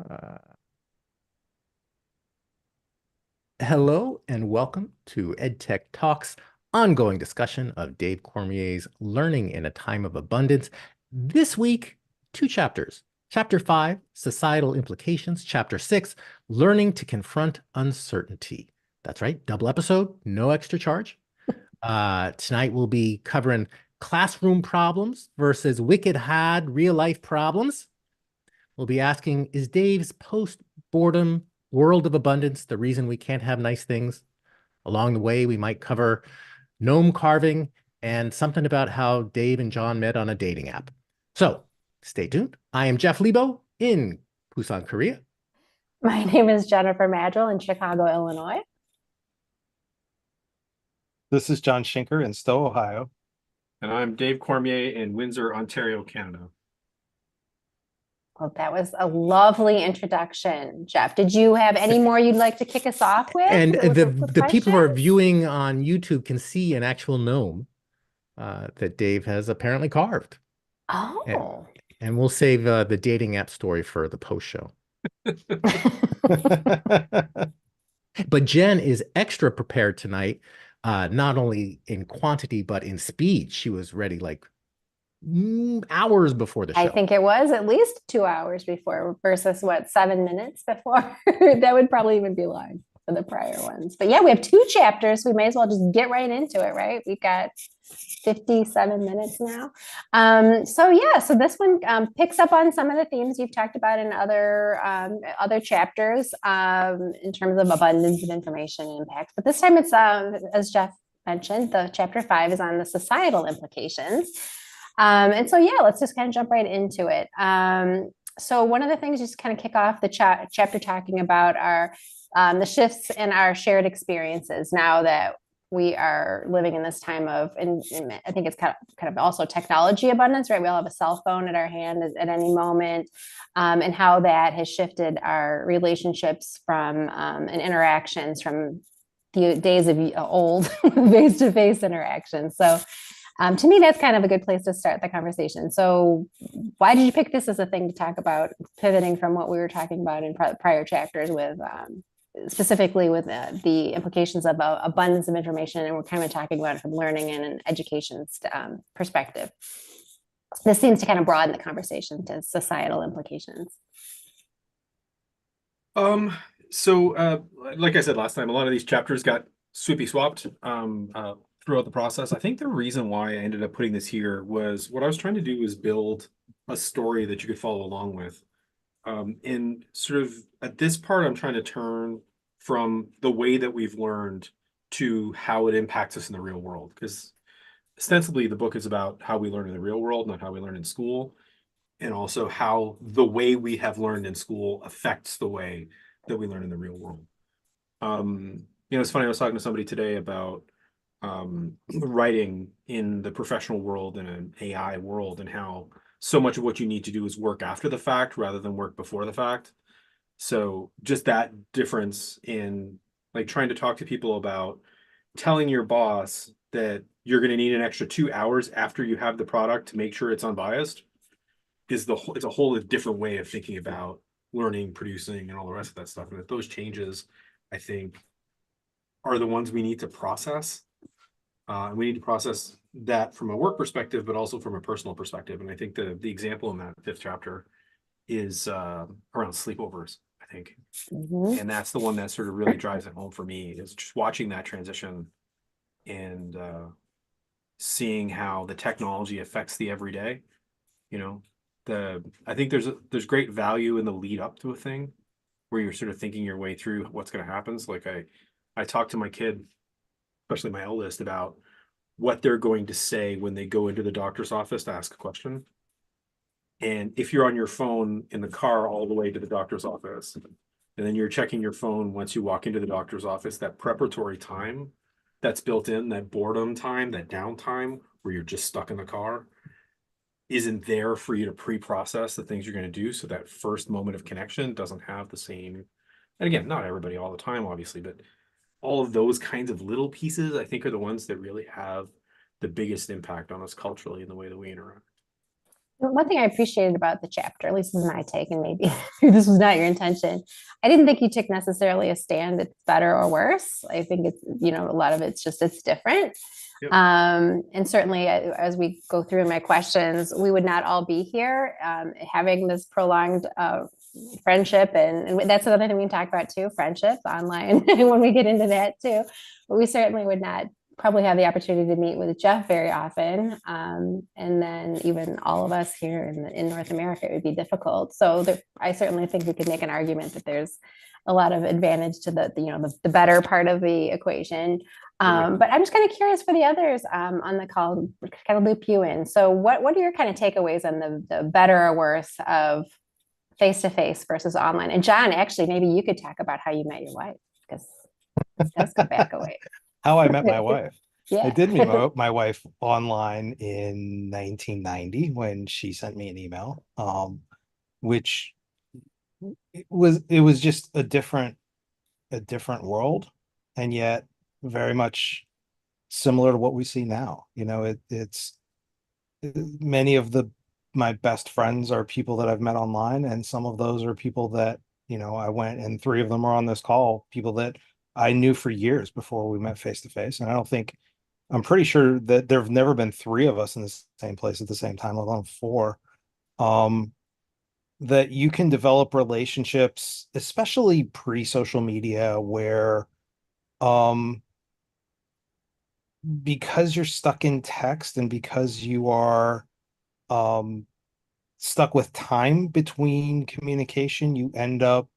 Uh, Hello and welcome to EdTech Talks, ongoing discussion of Dave Cormier's Learning in a Time of Abundance. This week, two chapters. Chapter 5, Societal Implications. Chapter 6, Learning to Confront Uncertainty. That's right, double episode, no extra charge. Tonight we'll be covering classroom problems versus wicked hard real-life problems. We'll be asking, is Dave's post-boredom world of abundance the reason we can't have nice things? Along the way, we might cover gnome carving and something about how Dave and John met on a dating app. So stay tuned. I am Jeff Lebo in Busan, Korea. My name is Jennifer Madrill in Chicago, Illinois. This is John Schinker in Stowe, Ohio. And I'm Dave Cormier in Windsor, Ontario, Canada. Well, that was a lovely introduction, Jeff. Did you have any more you'd like to kick us off with? And with the people who are questions? viewing on YouTube can see an actual gnome that Dave has apparently carved. Oh. And we'll save the dating app story for the post show. But Jen is extra prepared tonight, not only in quantity, but in speed. She was ready like hours before the show. I think it was at least 2 hours before versus what, 7 minutes before? That would probably even be long for the prior ones. But yeah, we have 2 chapters. We may as well just get right into it, right? We've got 57 minutes now. So this one picks up on some of the themes you've talked about in other chapters in terms of abundance of information and impact. But this time it's, as Jeff mentioned, the chapter 5 is on the societal implications. Let's just kind of jump right into it. So one of the things just kind of kick off the chapter talking about are the shifts in our shared experiences now that we are living in this time of, and I think it's kind of also technology abundance, right? We all have a cell phone at our hand at any moment, and how that has shifted our relationships from and interactions from the days of old face-to-face interactions. So to me, that's kind of a good place to start the conversation. So why did you pick this as a thing to talk about, pivoting from what we were talking about in prior chapters with specifically with the implications of abundance of information, and we're kind of talking about it from learning and an education perspective. This seems to kind of broaden the conversation to societal implications. Like I said last time, a lot of these chapters got swoopy swapped throughout the process. I think the reason why I ended up putting this here was what I was trying to do was build a story that you could follow along with. And sort of at this part, I'm trying to turn from the way that we've learned to how it impacts us in the real world. Because ostensibly, the book is about how we learn in the real world, not how we learn in school. And also how the way we have learned in school affects the way that we learn in the real world. It's funny, I was talking to somebody today about writing in the professional world in an AI world, and how so much of what you need to do is work after the fact rather than work before the fact. So just that difference in like trying to talk to people about telling your boss that you're going to need an extra 2 hours after you have the product to make sure it's unbiased it's a whole different way of thinking about learning, producing, and all the rest of that stuff. And that those changes, I think, are the ones we need to process. And we need to process that from a work perspective, but also from a personal perspective. And I think the example in that 5th chapter is around sleepovers, I think. Mm-hmm. And that's the one that sort of really drives it home for me, is just watching that transition and seeing how the technology affects the everyday. I think there's great value in the lead up to a thing where you're sort of thinking your way through what's going to happen. So like I talked to my kid, especially my eldest, about what they're going to say when they go into the doctor's office to ask a question. And if you're on your phone in the car all the way to the doctor's office, and then you're checking your phone once you walk into the doctor's office, that preparatory time that's built in, that boredom time, that downtime where you're just stuck in the car, isn't there for you to pre-process the things you're going to do. So that first moment of connection doesn't have the same, and again, not everybody all the time, obviously, but all of those kinds of little pieces, I think, are the ones that really have the biggest impact on us culturally in the way that we interact. One thing I appreciated about the chapter, at least this is my take, and maybe this was not your intention. I didn't think you took necessarily a stand. It's better or worse. I think it's, a lot of it's just, it's different. Yep. And certainly as we go through my questions, we would not all be here having this prolonged friendship. And that's another thing we can talk about too, friendships online when we get into that too. But we certainly would not probably have the opportunity to meet with Jeff very often. And then even all of us here in North America, it would be difficult. So I certainly think we could make an argument that there's a lot of advantage to the better part of the equation. But I'm just kind of curious for the others on the call, kind of loop you in. So what are your kind of takeaways on the better or worse of face-to-face versus online? And John, actually, maybe you could talk about how you met your wife, because this does go back away. How I met my wife. Yeah. I did meet my wife online in 1990 when she sent me an email, which it was just a different world, and yet very much similar to what we see now. It's many of my best friends are people that I've met online, and some of those are people that I went, and three of them are on this call, people that I knew for years before we met face to face. And I'm pretty sure that there have never been three of us in the same place at the same time, let alone four. That you can develop relationships, especially pre-social media, where because you're stuck in text and because you are stuck with time between communication, you end up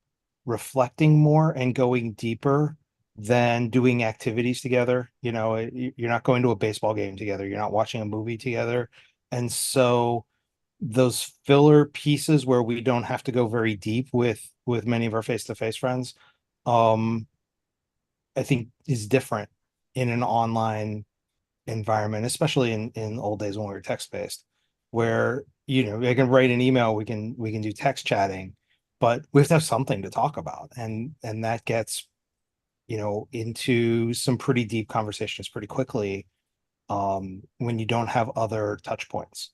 reflecting more and going deeper than doing activities together. You're not going to a baseball game together, you're not watching a movie together. And so those filler pieces where we don't have to go very deep with many of our face-to-face friends, I think is different in an online environment, especially in old days when we were text-based, where I can write an email, we can do text chatting, but we have to have something to talk about, and that gets into some pretty deep conversations pretty quickly when you don't have other touch points.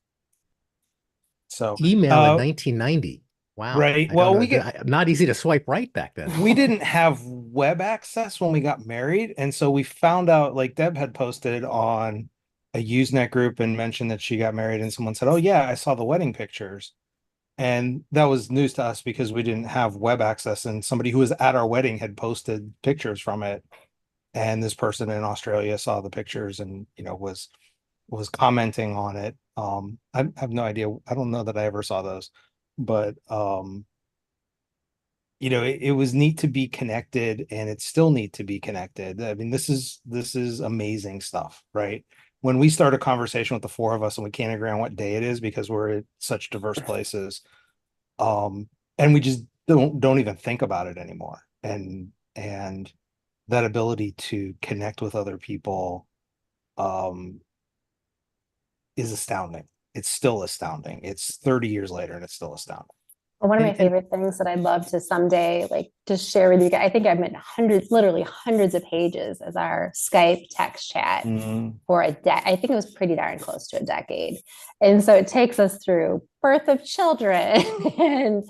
So Email in 1990. Wow. right. I Well, don't know. Not easy to swipe right back then. we didn't have web access when we got married, and so we found out, like, Deb had posted on a Usenet group and mentioned that she got married, and someone said, "Oh yeah, I saw the wedding pictures." And that was news to us because we didn't have web access, and somebody who was at our wedding had posted pictures from it, and this person in Australia saw the pictures and was commenting on it. I have no idea. I don't know that I ever saw those, but it was neat to be connected, and it's still neat to be connected. I mean, this is amazing stuff, right? When we start a conversation with the four of us and we can't agree on what day it is because we're at such diverse places, and we just don't even think about it anymore. And that ability to connect with other people is astounding. It's still astounding. It's 30 years later and it's still astounding. One of my favorite things that I'd love to someday just share with you guys. I think I've met literally hundreds of pages as our Skype text chat for I think it was pretty darn close to a decade. And so it takes us through birth of children and,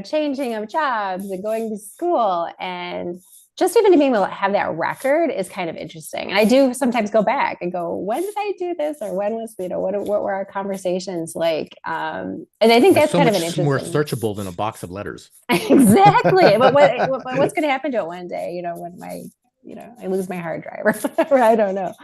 changing of jobs and going to school, and just even to be able to have that record is kind of interesting. And I do sometimes go back and go, when did I do this? Or when was, what were our conversations like? And I think that's kind of an interesting. More searchable than a box of letters. Exactly. But what's going to happen to it one day? When I lose my hard drive or whatever, I don't know.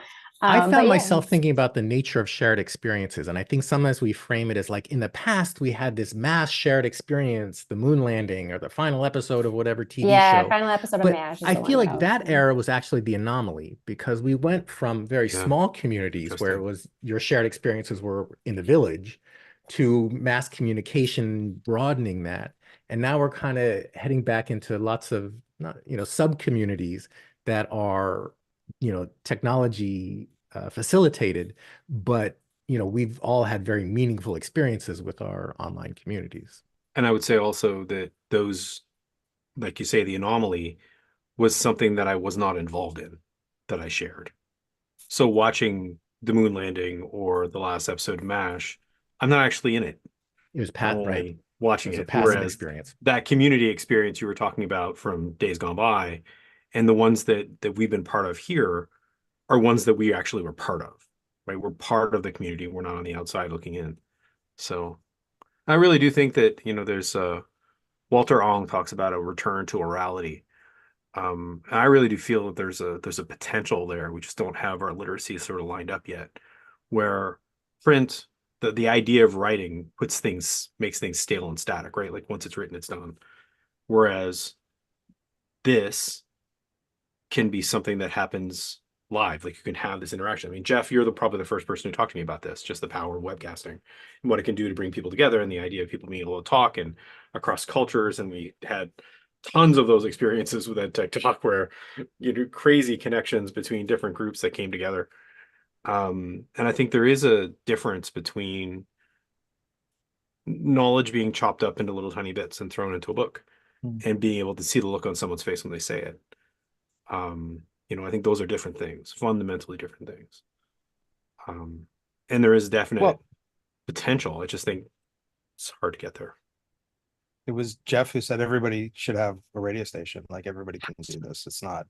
I found myself thinking about the nature of shared experiences. And I think sometimes we frame it as like, in the past, we had this mass shared experience, the moon landing or the final episode of whatever TV show. Yeah, final episode of MASH. I feel like that era was actually the anomaly, because we went from very small communities where it was your shared experiences were in the village to mass communication, broadening that. And now we're kind of heading back into lots of, sub communities that are, technology facilitated, but we've all had very meaningful experiences with our online communities. And I would say also that those, like you say, the anomaly was something that I was not involved in, that I shared. So watching the moon landing or the last episode of MASH, I'm not actually in it. It was I'm right. only watching It was a it. passive Whereas experience. that community experience you were talking about from days gone by, and the ones that we've been part of here are ones that we actually were part of, right? We're part of the community. We're not on the outside looking in. So I really do think that, there's Walter Ong talks about a return to orality. And I really do feel that there's a potential there. We just don't have our literacy sort of lined up yet, where print, the idea of writing makes things stale and static, right? Like once it's written, it's done. Whereas this can be something that happens live. Like you can have this interaction. I mean, Jeff, you're probably the first person who talked to me about this, just the power of webcasting and what it can do to bring people together, and the idea of people being able to talk and across cultures. And we had tons of those experiences with EdTech Talk where you do crazy connections between different groups that came together. And I think there is a difference between knowledge being chopped up into little tiny bits and thrown into a book, and being able to see the look on someone's face when they say it. I think those are different things, fundamentally different things. And there is definite potential. I just think it's hard to get there. It was Jeff who said everybody should have a radio station. Like everybody can do this. It's not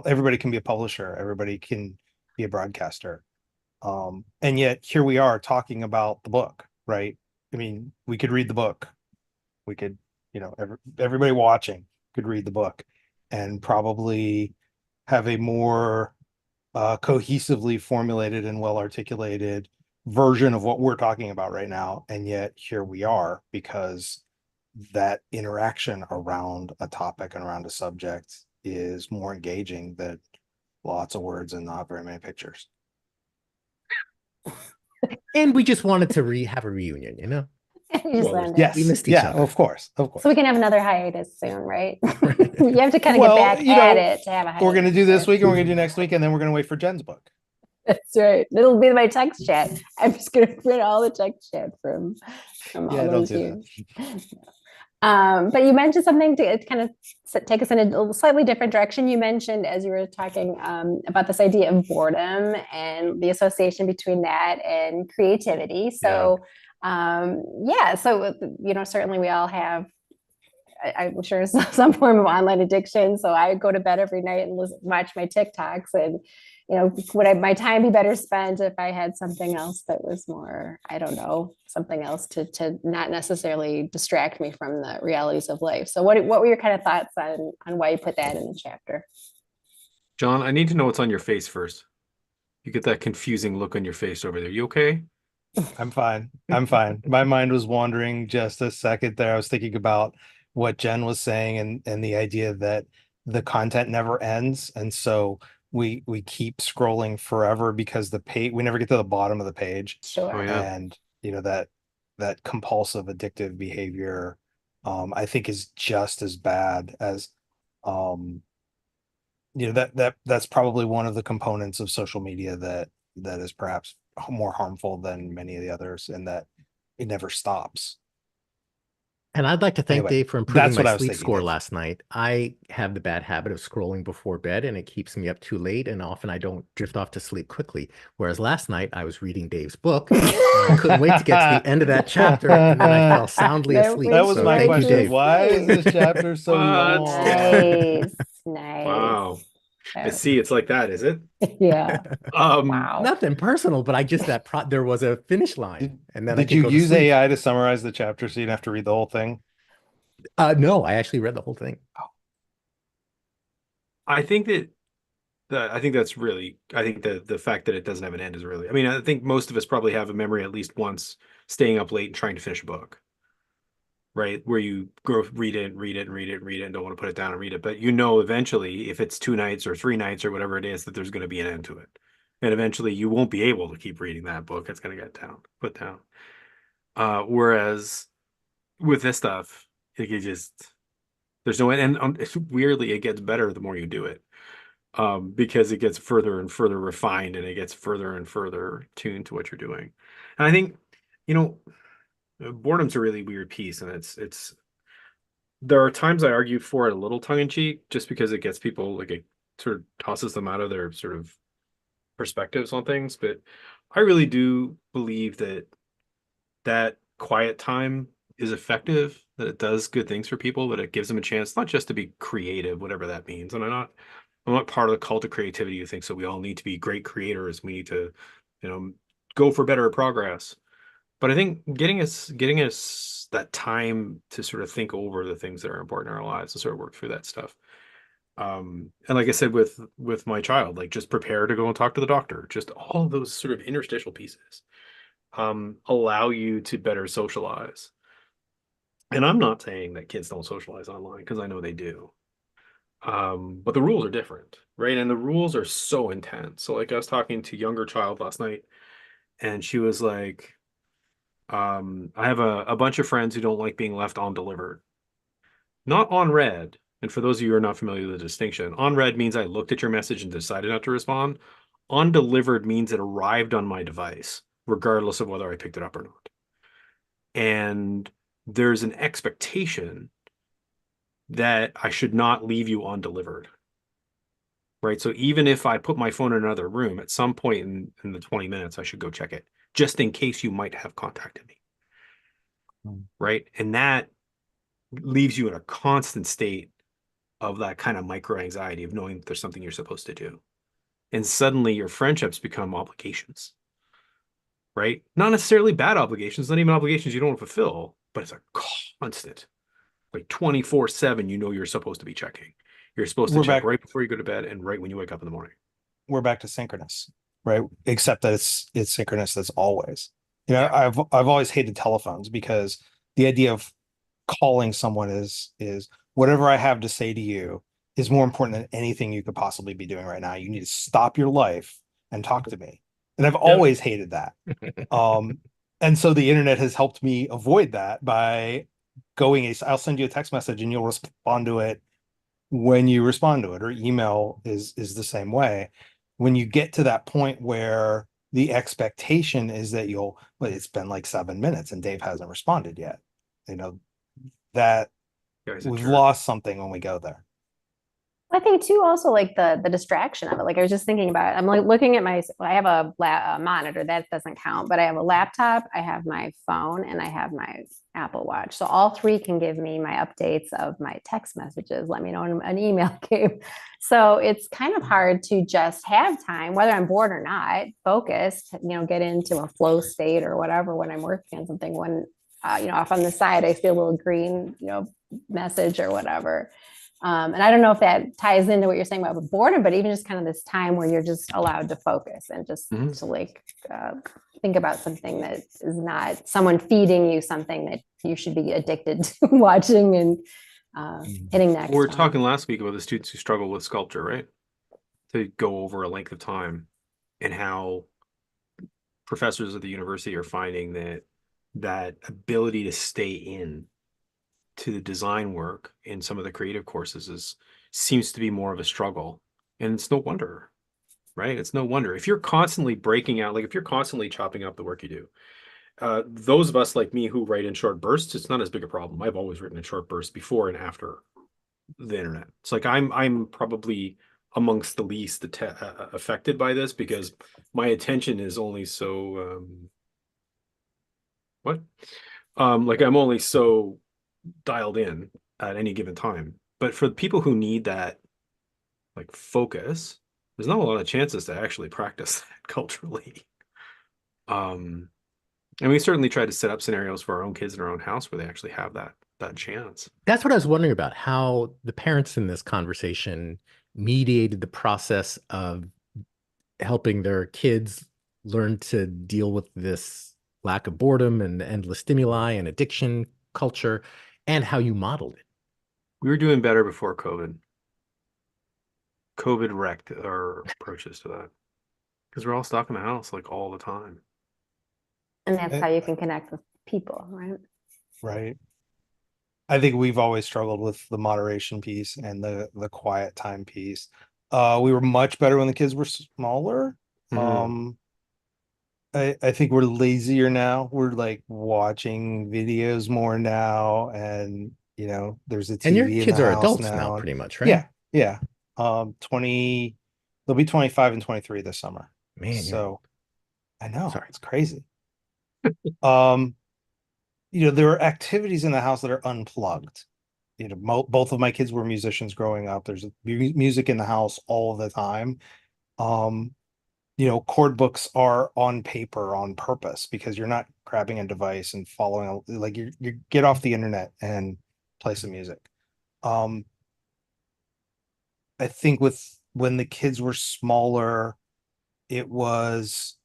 everybody can be a publisher. Everybody can be a broadcaster. And yet here we are talking about the book, right? I mean, we could read the book. We could, everybody watching could read the book and probably have a more cohesively formulated and well articulated version of what we're talking about right now. And yet here we are, because that interaction around a topic and around a subject is more engaging than lots of words and not very many pictures. And we just wanted to have a reunion, you know? You just learned it. Yes. We missed each other. Of course. So we can have another hiatus soon, right? Right. You have to kind of Well, get back at it to have a hiatus. We're going to do this there. week and we're going to do next week, and then we're going to wait for Jen's book. That's right. It'll be my text chat. I'm just going to print all the text chat from all those years. But you mentioned something to kind of take us in a slightly different direction. You mentioned, as you were talking, about this idea of boredom and the association between that and creativity. So, so, certainly we all have, I'm sure, some form of online addiction. So I go to bed every night and watch my TikToks, and would my time be better spent if I had something else that was more, I don't know, something else to not necessarily distract me from the realities of life. So what were your kind of thoughts on why you put that in the chapter? John, I need to know what's on your face first. You get that confusing look on your face over there. You okay? I'm fine. My mind was wandering just a second there. I was thinking about what Jen was saying and the idea that the content never ends. And so we keep scrolling forever because we never get to the bottom of the page. Sure. Oh, yeah. And that compulsive addictive behavior, I think is just as bad as, that's probably one of the components of social media that is perhaps more harmful than many of the others, and that it never stops. And I'd like to thank Anyway, Dave for improving that's what my I was sleep thinking, score Dave. last night. I have the bad habit of scrolling before bed, and it keeps me up too late, and often I don't drift off to sleep quickly. Whereas last night I was reading Dave's book, and I couldn't wait to get to the end of that chapter, and then I fell soundly asleep. That was So my thank you, question. Dave. Why is this chapter so long? Nice. Wow. I see. It's like that, is it? Yeah. Wow. Nothing personal, but I just there was a finish line, and then I Did could you go to use sleep. AI to summarize the chapter so you didn't have to read the whole thing? No, I actually read the whole thing. I think that's really, I think the fact that it doesn't have an end is really, I mean, I think most of us probably have a memory at least once staying up late and trying to finish a book, right? Where you go read it, and don't want to put it down and read it. But eventually, if it's 2 nights or 3 nights or whatever it is, that there's going to be an end to it. And eventually you won't be able to keep reading that book. It's going to get put down. Whereas with this stuff, there's no end. And weirdly, it gets better the more you do it. Because it gets further and further refined, and it gets further and further tuned to what you're doing. And I think, boredom's a really weird piece, and there are times I argue for it a little tongue in cheek, just because it gets people, like, it sort of tosses them out of their sort of perspectives on things. But I really do believe that that quiet time is effective, that it does good things for people, that it gives them a chance not just to be creative, whatever that means. And I'm not part of the cult of creativity who thinks that we all need to be great creators. We need to, you know, go for better progress. But I think getting us that time to sort of think over the things that are important in our lives and sort of work through that stuff. And like I said with my child, like just prepare to go and talk to the doctor. Just all of those sort of interstitial pieces allow you to better socialize. And I'm not saying that kids don't socialize online because I know they do. But the rules are different, right? And the rules are so intense. So like I was talking to a younger child last night, and she was like, I have a bunch of friends who don't like being left undelivered. Not on read. And for those of you who are not familiar with the distinction, on read means I looked at your message and decided not to respond. Undelivered means it arrived on my device, regardless of whether I picked it up or not. And there's an expectation that I should not leave you undelivered. Right. So even if I put my phone in another room, at some point in the 20 minutes, I should go check it just in case you might have contacted me. Right. And that leaves you in a constant state of that kind of micro anxiety of knowing that there's something you're supposed to do. And suddenly your friendships become obligations. Right. Not necessarily bad obligations, not even obligations you don't fulfill, but it's a constant, like 24/7, you know, you're supposed to be checking. You're supposed to We're check back. right before you go to bed and right when you wake up in the morning. We're back to synchronous, right? Except that it's synchronous. That's always. You know, Yeah. I've always hated telephones because the idea of calling someone is whatever I have to say to you is more important than anything you could possibly be doing right now. You need to stop your life and talk to me. And I've Yeah. always hated that. And so the internet has helped me avoid that by I'll send you a text message and you'll respond to it when you respond to it, or email is the same way. When you get to that point where the expectation is that well, it's been like 7 minutes and Dave hasn't responded yet, you know, that Guy's a we've jerk. lost something when we go there. I think too, also like the distraction of it. Like I was just thinking about it. I'm like looking at I have a monitor that doesn't count, but I have a laptop, I have my phone, and I have my Apple Watch. So all three can give me my updates of my text messages, let me know when an email came. So it's kind of hard to just have time, whether I'm bored or not, focused, get into a flow state or whatever when I'm working on something. When off on the side, I see a little green, message or whatever. And I don't know if that ties into what you're saying about boredom, but even just kind of this time where you're just allowed to focus and just to think about something that is not someone feeding you something that you should be addicted to watching and hitting next. We were talking last week about the students who struggle with sculpture, right? To go over a length of time, and how professors at the university are finding that ability to stay in to the design work in some of the creative courses seems to be more of a struggle. And it's no wonder, right? It's no wonder. If you're constantly breaking out, like if you're constantly chopping up the work you do, those of us like me who write in short bursts, it's not as big a problem. I've always written in short bursts before and after the internet. It's like I'm probably amongst the least affected by this because my attention is only so like I'm only so dialed in at any given time. But for the people who need that like focus, there's not a lot of chances to actually practice that culturally. And we certainly try to set up scenarios for our own kids in our own house where they actually have that chance. That's what I was wondering about, how the parents in this conversation mediated the process of helping their kids learn to deal with this lack of boredom and endless stimuli and addiction culture, and how you modeled it. We were doing better before COVID. COVID wrecked our approaches to that because we're all stuck in the house like all the time. And that's how you can connect with people, right? Right. I think we've always struggled with the moderation piece and the quiet time piece. We were much better when the kids were smaller. I think we're lazier now. We're like watching videos more now, and there's a And your TV in kids the are house adults now, now. pretty much, right? Yeah. 20, they'll be 25 and 23 this summer. Man, So I know sorry. it's crazy. Um, there are activities in the house that are unplugged. Both of my kids were musicians growing up. There's music in the house all the time. Um, chord books are on paper on purpose because you're not grabbing a device and following, like you get off the internet and play some music. Um, I think when the kids were smaller, it was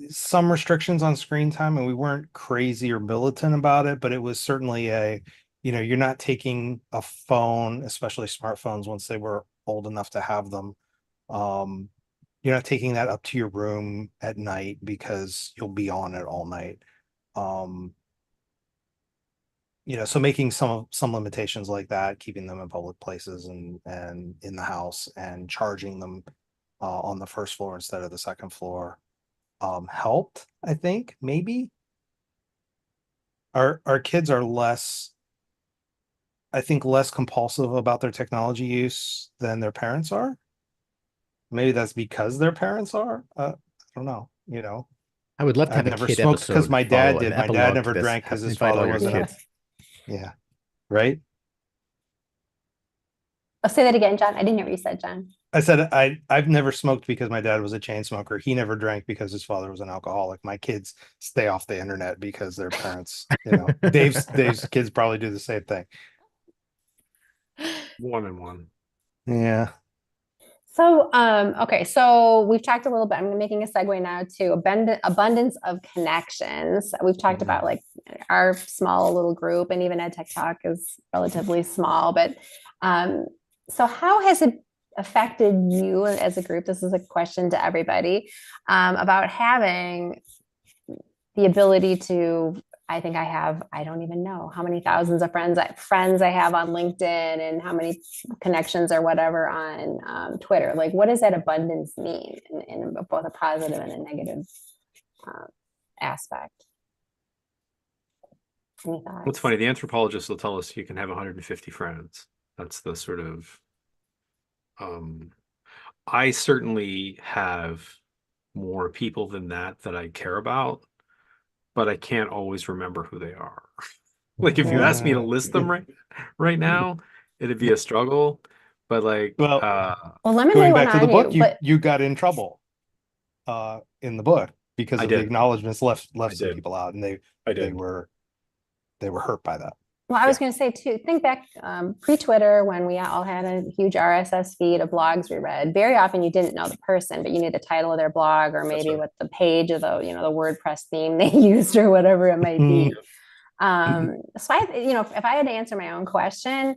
some restrictions on screen time, and we weren't crazy or militant about it, but it was certainly you're not taking a phone, especially smartphones once they were old enough to have them. Um, you're not taking that up to your room at night because you'll be on it all night. Um, so making some limitations like that, keeping them in public places and in the house and charging them on the first floor instead of the second floor helped, I think. Maybe our kids are less, I think, less compulsive about their technology use than their parents are. Maybe that's because their parents are. I don't know. I would love to I've have a never kid smoked because episode my dad follow an did. My dad epilogue to never this. drank because his Invite all father your wasn't. Yeah. kids. Yeah. Right. I'll say that again, John. I didn't hear what you said, John. I said I've never smoked because my dad was a chain smoker. He never drank because his father was an alcoholic. My kids stay off the internet because their parents, Dave's kids probably do the same thing. One and one. Yeah. So, okay, so we've talked a little bit. I'm making a segue now to abundance of connections. We've talked Mhm. about like our small little group, and even EdTech Talk is relatively small. But so, how has it affected you as a group? This is a question to everybody about having the ability to. I think I don't even know how many thousands of friends I have on LinkedIn, and how many connections or whatever on Twitter. Like, what does that abundance mean in both a positive and a negative um, aspect? Any thoughts? What's funny, the anthropologists will tell us you can have 150 friends. That's the sort of um I certainly have more people than that I care about, but I can't always remember who they are. Like if you ask me to list them right now, it'd be a struggle. But like Well, Well, let me lay going one back to the on book, you, but you got in trouble in the book because I of the did. acknowledgements left I some did. people out, and they I they did. were they were hurt by that. well, I was Yeah. going to say too, think back pre-Twitter when we all had a huge RSS feed of blogs we read. Very often you didn't know the person, but you knew the title of their blog or That's maybe right. what the page of the, the WordPress theme they used or whatever it might be. So if I had to answer my own question,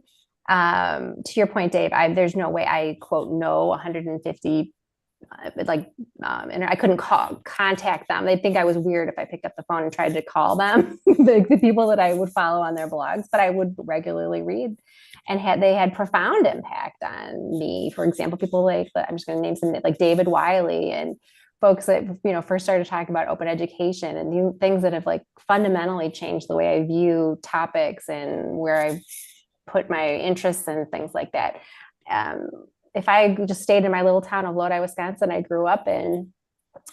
to your point, Dave, there's no way I quote know 150 and I couldn't contact them. They'd think I was weird if I picked up the phone and tried to call them, the people that I would follow on their blogs, but I would regularly read, and they had profound impact on me. For example, people like, I'm just going to name some, like David Wiley, and folks that first started talking about open education and new things that have like fundamentally changed the way I view topics and where I put my interests and things like that. Um, if I just stayed in my little town of Lodi, Wisconsin, I grew up in,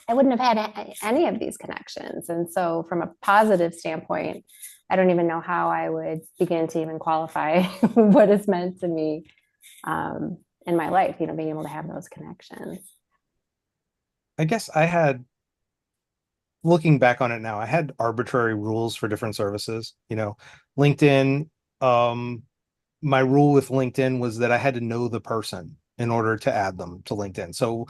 I wouldn't have had any of these connections. And so, from a positive standpoint, I don't even know how I would begin to even qualify what is meant to me in my life, being able to have those connections. I guess looking back on it now, I had arbitrary rules for different services. LinkedIn, my rule with LinkedIn was that I had to know the person in order to add them to LinkedIn. So,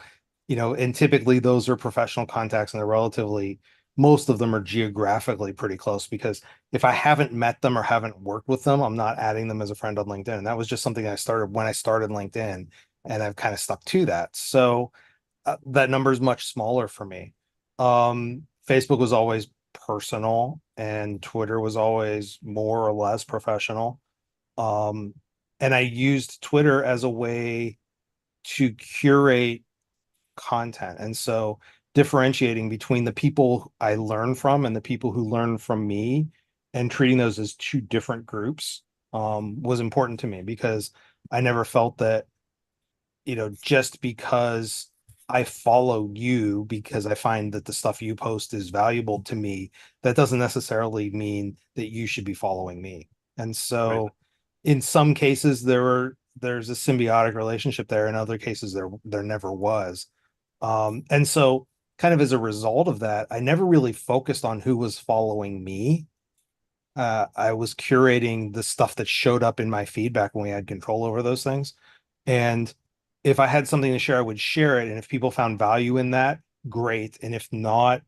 and typically those are professional contacts, and most of them are geographically pretty close, because if I haven't met them or haven't worked with them, I'm not adding them as a friend on LinkedIn. And that was just something I started when I started LinkedIn, and I've kind of stuck to that. So that number is much smaller for me. Facebook was always personal, and Twitter was always more or less professional. And I used Twitter as a way to curate content. And so differentiating between the people I learn from and the people who learn from me, and treating those as two different groups, was important to me, because I never felt that, just because I follow you because I find that the stuff you post is valuable to me, that doesn't necessarily mean that you should be following me. And so in some cases there's a symbiotic relationship there. In other cases there never was. And so kind of as a result of that, I never really focused on who was following me. I was curating the stuff that showed up in my feedback when we had control over those things. And if I had something to share, I would share it. And if people found value in that, great. And if not,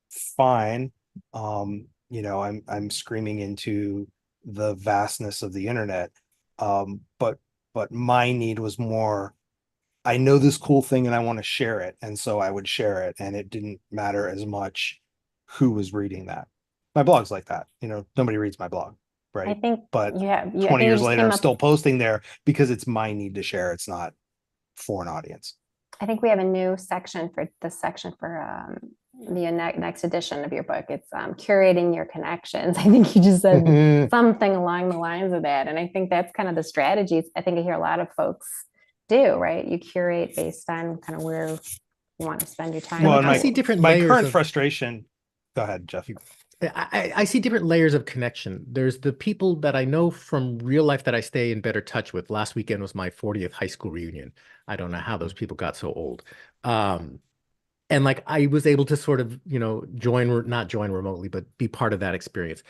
fine. I'm screaming into the vastness of the internet. But my need was more, I know this cool thing and I want to share it. And so I would share it. And it didn't matter as much who was reading that. My blog's like that. Nobody reads my blog, I right? think But I 20 think you years just later, came I'm up. still posting there because it's my need to share. It's not for an audience. I think we have a new section for this section for the next edition of your book. It's curating your connections. I think you just said something along the lines of that. And I think that's kind of the strategies I think I hear a lot of folks do, right? You curate based on kind of where you want to spend your time. Well, And I see different my layers current of frustration. Go ahead, Jeff. I see different layers of connection. There's the people that I know from real life that I stay in better touch with. Last weekend was my 40th high school reunion. I don't know how those people got so old. And like I was able to sort of, not join remotely, but be part of that experience.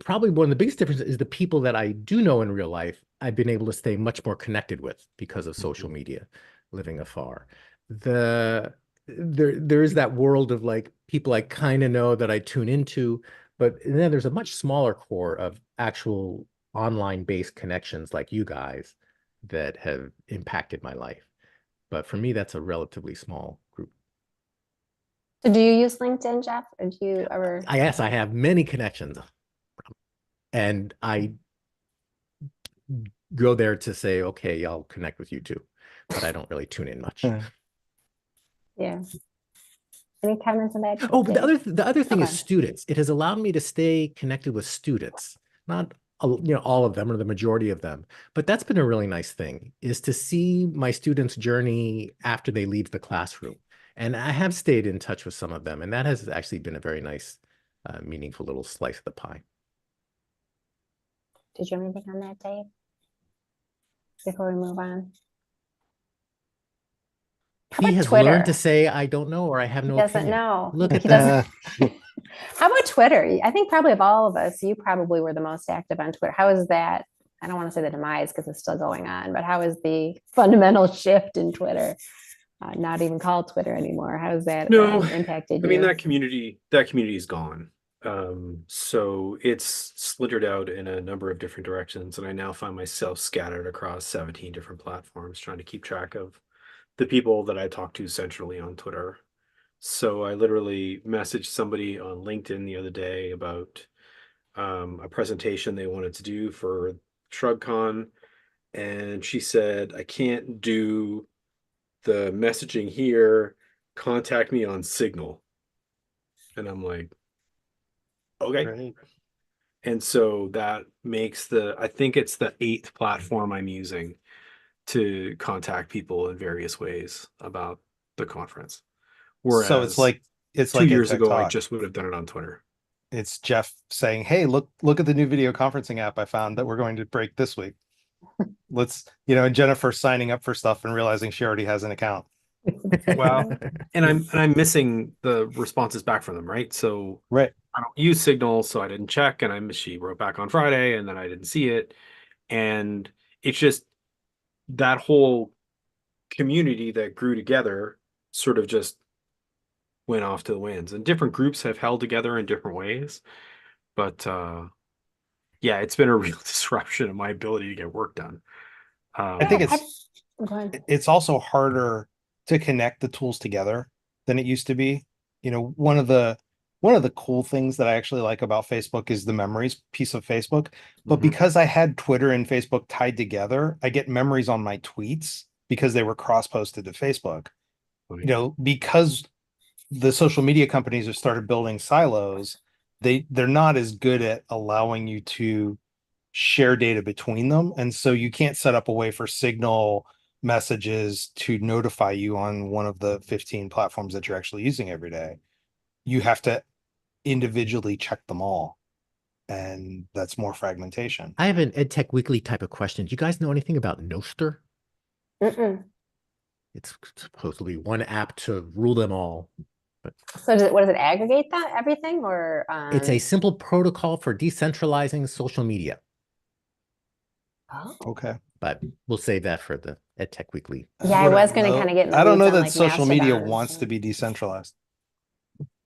Probably one of the biggest differences is the people that I do know in real life, I've been able to stay much more connected with because of social media, living afar. There is that world of like people I kind of know that I tune into, but then there's a much smaller core of actual online based connections like you guys that have impacted my life. But for me, that's a relatively small group. So do you use LinkedIn, Jeff? Or do you ever? I have many connections, and I go there to say, okay, I'll connect with you too, but I don't really tune in much. Yeah. Any comments on that? Oh, but the other thing is Okay. students. It has allowed me to stay connected with students, not all of them or the majority of them, but that's been a really nice thing, is to see my students' journey after they leave the classroom. And I have stayed in touch with some of them, and that has actually been a very nice, meaningful little slice of the pie. Did you have anything on that, Dave? Before we move on. How He about has Twitter? learned to say, I don't know, or I have He no doesn't opinion. know. Look at He that. doesn't. How about Twitter? I think probably of all of us, you probably were the most active on Twitter. How is that? I don't want to say the demise because it's still going on, but how is the fundamental shift in Twitter? Not even called Twitter anymore. How has that No, impacted I mean you? that community is gone. So it's splintered out in a number of different directions, and I now find myself scattered across 17 different platforms trying to keep track of the people that I talk to centrally on Twitter. So I literally messaged somebody on LinkedIn the other day about a presentation they wanted to do for ShrugCon, and she said, I can't do the messaging here. Contact me on Signal. And I'm like, okay. Right. And so that makes I think it's the 8th platform I'm using to contact people in various ways about the conference. So Whereas it's two like years EdTech ago, I Talk. just would have done it on Twitter. It's Jeff saying, "Hey, look at the new video conferencing app I found that we're going to break this week." And Jennifer signing up for stuff and realizing she already has an account. Well, and I'm missing the responses back from them, right? So Right. I don't use Signal, so I didn't check, and she wrote back on Friday, and then I didn't see it, and it's just that whole community that grew together sort of just went off to the winds, and different groups have held together in different ways, but yeah, it's been a real disruption of my ability to get work done. I think Yeah, go ahead. it's also harder to connect the tools together than it used to be. One of the cool things that I actually like about Facebook is the memories piece of Facebook. But Mhm. because I had Twitter and Facebook tied together, I get memories on my tweets because they were cross-posted to Facebook. Because the social media companies have started building silos, they're not as good at allowing you to share data between them. And so you can't set up a way for Signal messages to notify you on one of the 15 platforms that you're actually using every day. You have to individually check them all. And that's more fragmentation. I have an EdTech Weekly type of question. Do you guys know anything about Noster? Mm-mm. It's supposedly one app to rule them all. But So what does it aggregate that everything or it's a simple protocol for decentralizing social media. oh. Okay. But we'll save that for the EdTech Weekly. Yeah, I was going to kind of get in the I don't weeds know on, that like, social media Mastodon and wants to stuff. be decentralized.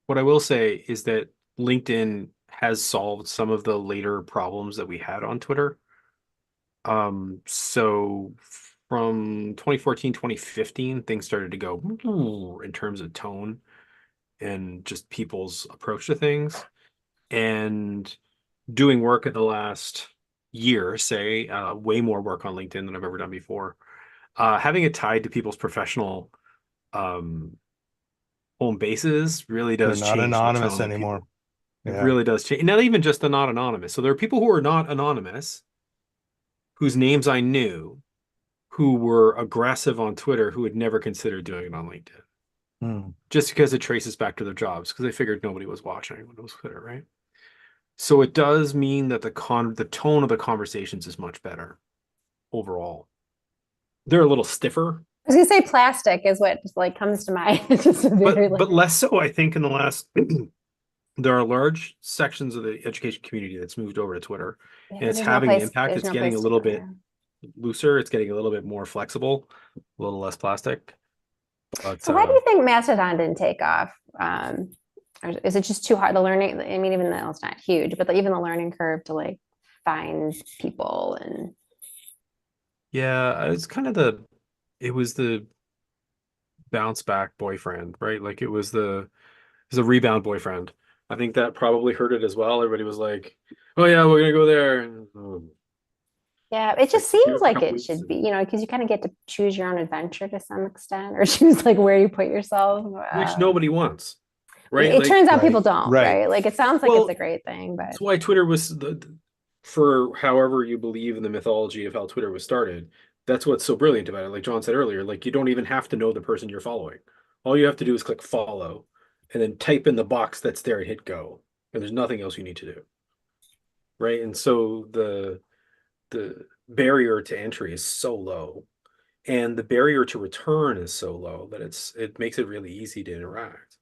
What I will say is that LinkedIn has solved some of the later problems that we had on Twitter. So from 2014, 2015, things started to go in terms of tone and just people's approach to things. And doing work in the last year, say, way more work on LinkedIn than I've ever done before. Having it tied to people's professional home bases really They're does not change the anonymous tone that anymore. people. It Yeah. really does change. Not even just the not anonymous. So there are people who are not anonymous, whose names I knew, who were aggressive on Twitter, who had never considered doing it on LinkedIn, Hmm. just because it traces back to their jobs, because they figured nobody was watching when it was Twitter, right? So it does mean that the tone of the conversations is much better overall. They're a little stiffer, I was going to say plastic is what just like comes to mind. It's just a very but less so, I think, in the last. There are large sections of the education community that's moved over to Twitter, and it's there's no having an place. impact. There's It's no getting a place to little go. bit looser. It's getting a little bit more flexible, a little less plastic. But So why do you think Mastodon didn't take off? Or is it just too hard? The learning, I mean, even though it's not huge, but even the learning curve to like find people and yeah, it's kind of it was the bounce back boyfriend, right? Like it was the rebound boyfriend. I think that probably hurt it as well. Everybody was like, "Oh yeah, we're gonna go there." And, yeah, it it's like, just do it seems for a like couple it weeks should be, and- you know, because you kind of get to choose your own adventure to some extent, or choose like where you put yourself. which nobody wants, right? It Like, turns out Right. people don't, Right. right? Like it sounds like it's well, a great thing, but that's why Twitter was for however you believe in the mythology of how Twitter was started. That's what's so brilliant about it. Like John said earlier, like you don't even have to know the person you're following. All you have to do is click follow and then type in the box that's there and hit go. And there's nothing else you need to do. Right. And so the barrier to entry is so low. And the barrier to return is so low that it makes it really easy to interact.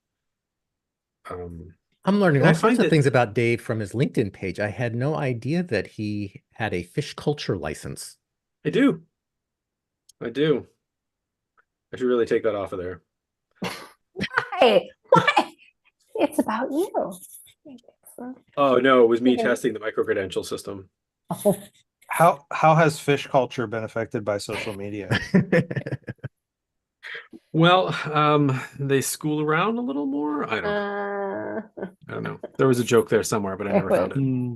I'm learning And I all sorts find of that things about Dave from his LinkedIn page. I had no idea that he had a fish culture license. I do. I do. I should really take that off of there. why? Why? It's about you. Oh no, it was me testing the micro-credential system. Oh, How has fish culture been affected by social media? Well, they school around a little more. I don't know. There was a joke there somewhere, but I there never found was. it. Hmm.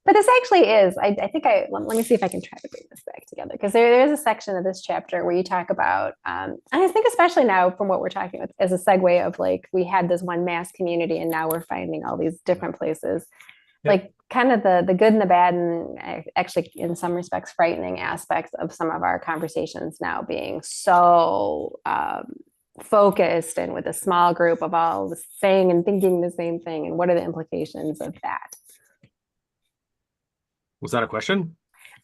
But this actually is, I think let me see if I can try to bring this back together. Because there is a section of this chapter where you talk about, and I think especially now from what we're talking about as a segue of like, we had this one mass community and now we're finding all these different places. Yeah. Like kind of the good and the bad and actually in some respects frightening aspects of some of our conversations now being so focused and with a small group of all saying and thinking the same thing. And what are the implications of that? Was that a question?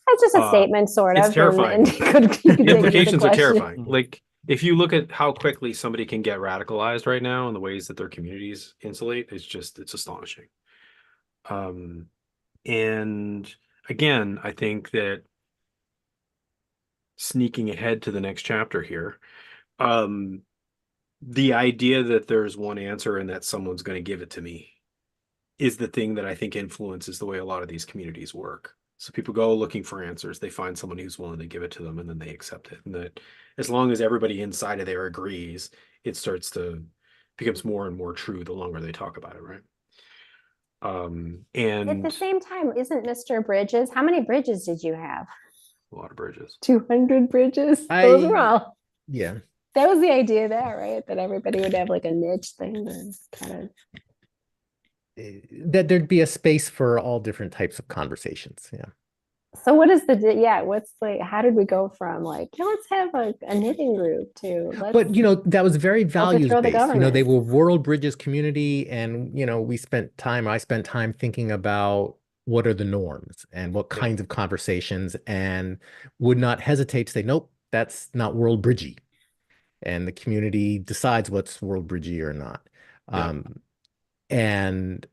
That's just a statement, sort it's of. terrifying. And you could take it The as a implications are question. terrifying. Like if you look at how quickly somebody can get radicalized right now and the ways that their communities insulate, it's astonishing. And again, I think that sneaking ahead to the next chapter here, the idea that there's one answer and that someone's going to give it to me is the thing that I think influences the way a lot of these communities work. So people go looking for answers, they find someone who's willing to give it to them, and then they accept it. And that as long as everybody inside of there agrees, it starts to becomes more and more true the longer they talk about it, right? At the And same time, isn't Mr. Bridges? How many bridges did you have? a lot of bridges. 200 bridges. Those are all. Yeah. That was the idea there, right? That everybody would have like a niche thing to kind of. That there'd be a space for all different types of conversations. Yeah. So what is what's like, how did we go from like, yeah, let's have a knitting group to let's But that was very values overthrow the based. They government? were World Bridges community, and I spent time thinking about what are the norms and what Yeah. kinds of conversations, and would not hesitate to say, nope, that's not World Bridgey. And the community decides what's World Bridgey or not. Yeah. And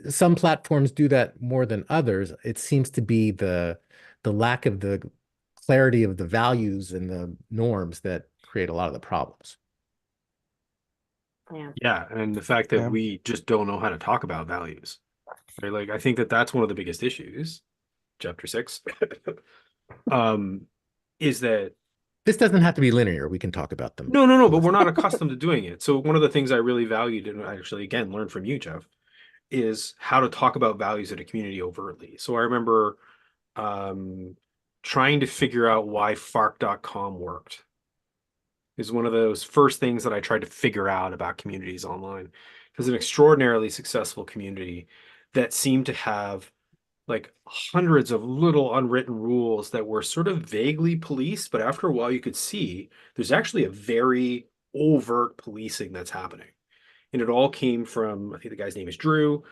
some platforms do that more than others. It seems to be the lack of the clarity of the values and the norms that create a lot of the problems. Yeah. Yeah, and the fact that Yeah. we just don't know how to talk about values, right? Like, I think that that's one of the biggest issues, chapter 6, is that This doesn't have to be linear. We can talk about them. no, but we're not accustomed to doing it. So one of the things I really valued and I actually, again, learned from you, Jeff, is how to talk about values in a community overtly. So I remember um, trying to figure out why Fark.com worked. Is one of those first things that I tried to figure out about communities online. Because an extraordinarily successful community that seemed to have like hundreds of little unwritten rules that were sort of vaguely policed, but after a while you could see there's actually a very overt policing that's happening. And it all came from, I think the guy's name is Drew,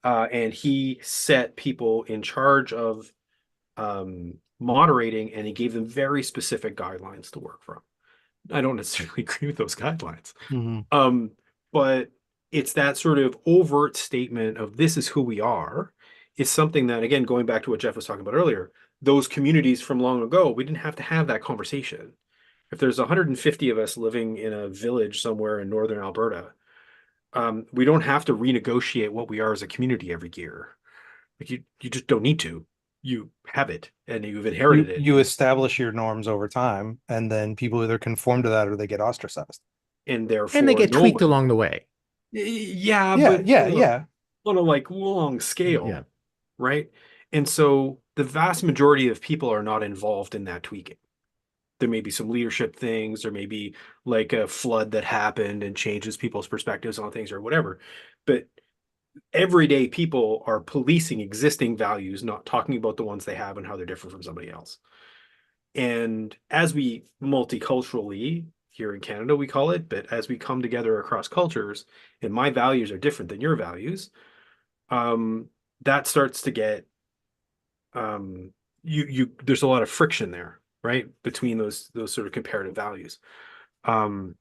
and he set people in charge of moderating, and he gave them very specific guidelines to work from. I don't necessarily agree with those guidelines. Mm-hmm. But it's that sort of overt statement of this is who we are is something that, again, going back to what Jeff was talking about earlier, those communities from long ago, we didn't have to have that conversation. If there's 150 of us living in a village somewhere in northern Alberta, we don't have to renegotiate what we are as a community every year. Like you just don't need to. You have it and you've inherited it. You establish your norms over time, and then people either conform to that or they get ostracized. And And they therefore get tweaked nobody. along the way. Yeah, Yeah, but yeah, yeah. on a like long Yeah. scale, right? And so the vast majority of people are not involved in that tweaking. There may be some leadership things, there may be like a flood that happened and changes people's perspectives on things or whatever. But everyday people are policing existing values, not talking about the ones they have and how they're different from somebody else. And as we multiculturally here in Canada, we call it, but as we come together across cultures, and my values are different than your values, um, that starts to get there's a lot of friction there, right? Between those sort of comparative values. Um,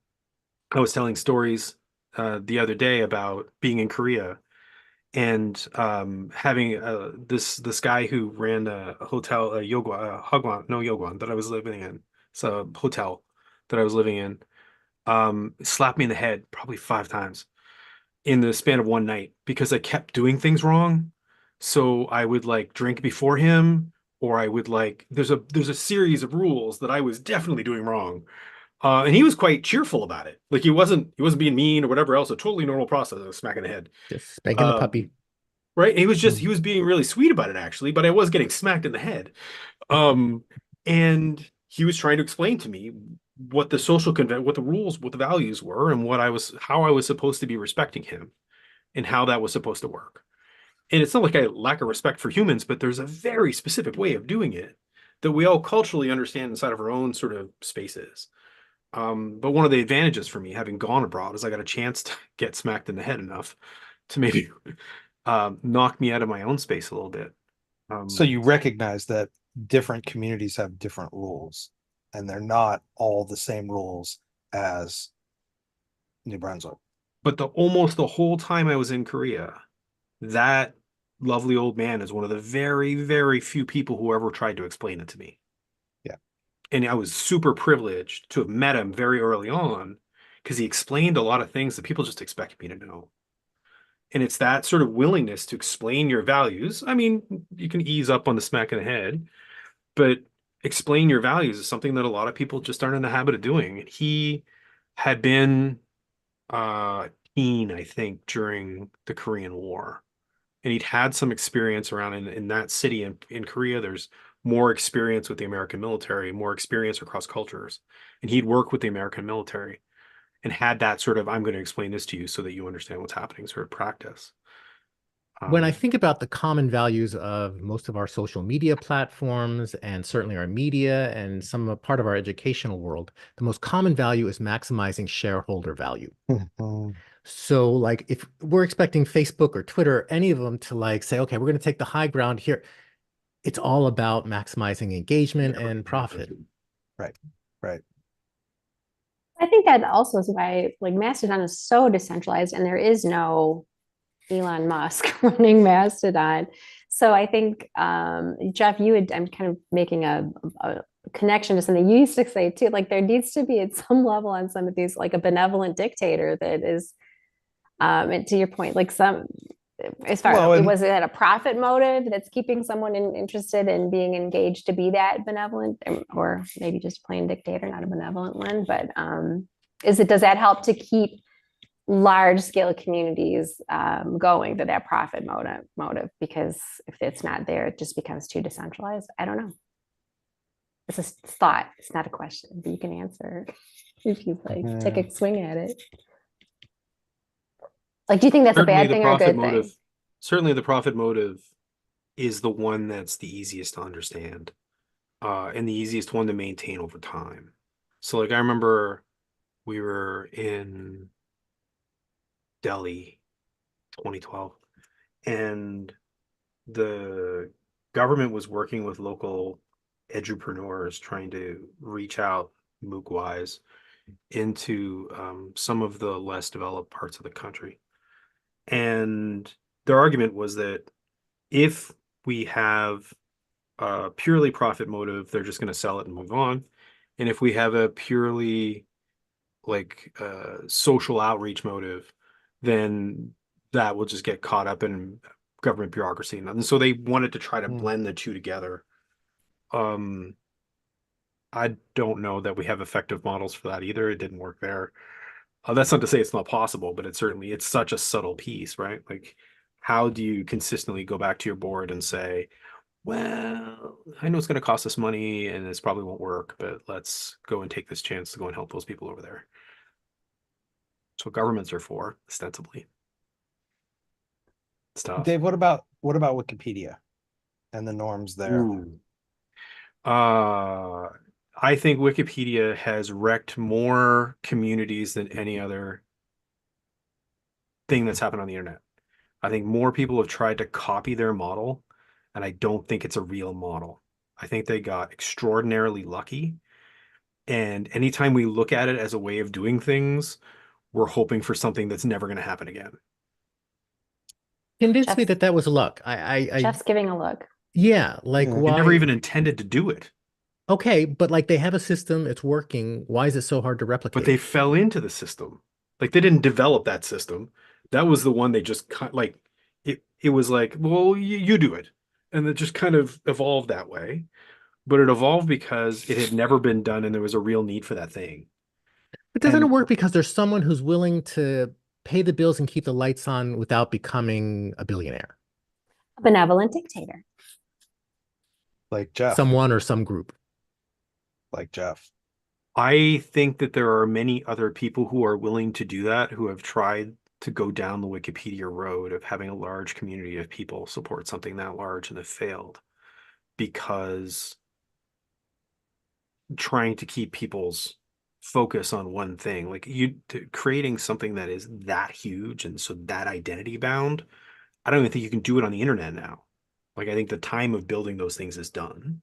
I was telling stories the other day about being in Korea and having this guy who ran a hotel, a Yogwan, Hagwon, no Yogwan, that I was living in. It's a hotel that I was living in. Slapped me in the head probably 5 times in the span of one night because I kept doing things wrong. So I would like drink before him, or I would like there's a series of rules that I was definitely doing wrong. And he was quite cheerful about it. Like he wasn't being mean or whatever else. A totally normal process of smacking the head. Just spanking the Um, puppy. right. He Mhm. was being really sweet about it actually, but I was getting smacked in the head. Um, and he was trying to explain to me what the what the rules, what the values were, and how I was supposed to be respecting him and how that was supposed to work. And it's not like I lack a respect for humans, but there's a very specific way of doing it that we all culturally understand inside of our own sort of spaces. But one of the advantages for me having gone abroad is I got a chance to get smacked in the head enough to maybe knock me out of my own space a little bit. So you recognize that different communities have different rules, and they're not all the same rules as New Brunswick. But almost the whole time I was in Korea, that lovely old man is one of the very, very few people who ever tried to explain it to me. Yeah. And I was super privileged to have met him very early on because he explained a lot of things that people just expect me to know. And it's that sort of willingness to explain your values. I mean, you can ease up on the smack in the head, but explain your values is something that a lot of people just aren't in the habit of doing. He had been teen, I think, during the Korean War. And he'd had some experience around in that city in Korea. There's more experience with the American military, more experience across cultures. And he'd worked with the American military and had that sort of, I'm going to explain this to you so that you understand what's happening sort of practice. When I Um, think about the common values of most of our social media platforms and certainly our media and some part of our educational world, the most common value is maximizing shareholder value. Mhm. So like if we're expecting Facebook or Twitter, any of them to like say, okay, we're going to take the high ground here. It's all about maximizing engagement and profit. Right. Right. I think that also is why like Mastodon is so decentralized and there is no Elon Musk running Mastodon. So I think Jeff, I'm kind of making a connection to something you used to say too. Like there needs to be at some level on some of these, like a benevolent dictator that is, and to your point, like some, as Well, far and was it a profit motive that's keeping someone interested in being engaged to be that benevolent, or maybe just plain dictator, not a benevolent one, but does that help to keep large scale communities going to that profit motive? Because if it's not there, it just becomes too decentralized. I don't know. It's a thought. It's not a question, but you can answer if you'd like. Take a swing at it. Like, do you think that's a certainly bad the thing or a profit good thing? motive, certainly the profit motive is the one that's the easiest to understand, and the easiest one to maintain over time. So like I remember we were in Delhi 2012 and the government was working with local edupreneurs trying to reach out MOOC wise into some of the less developed parts of the country. And their argument was that if we have a purely profit motive, they're just going to sell it and move on. And if we have a purely like social outreach motive, then that will just get caught up in government bureaucracy. And so they wanted to try to blend the two together. Um, I don't know that we have effective models for that either. It didn't work there. That's not to say it's not possible, but it's such a subtle piece, right? Like, how do you consistently go back to your board and say, well, I know it's going to cost us money and this probably won't work, but let's go and take this chance to go and help those people over there. That's what governments are for, ostensibly. It's tough. Dave, what about Wikipedia and the norms there? Ooh. Uh, I think Wikipedia has wrecked more communities than any other thing that's happened on the internet. I think more people have tried to copy their model, and I don't think it's a real model. I think they got extraordinarily lucky. And anytime we look at it as a way of doing things, we're hoping for something that's never going to happen again. Convince me Jeff's, that that was luck. Jeff's giving a look. Yeah, like Yeah. They never why? even intended to do it, Okay, but like they have a system, it's working. Why is it so hard to but they replicate? fell into the system. Like they didn't develop that system. That was the one they just like it was like, well, you do it. And it just kind of evolved that way. But it evolved because it had never been done and there was a real need for that thing. But doesn't it And work because there's someone who's willing to pay the bills and keep the lights on without becoming a billionaire? A benevolent dictator. Like Jeff, Someone or some group. like Jeff. I think that there are many other people who are willing to do that, who have tried to go down the Wikipedia road of having a large community of people support something that large and have failed because trying to keep people's focus on one thing, like creating something that is that huge and so that identity bound, I don't even think you can do it on the internet now. Like I think the time of building those things is done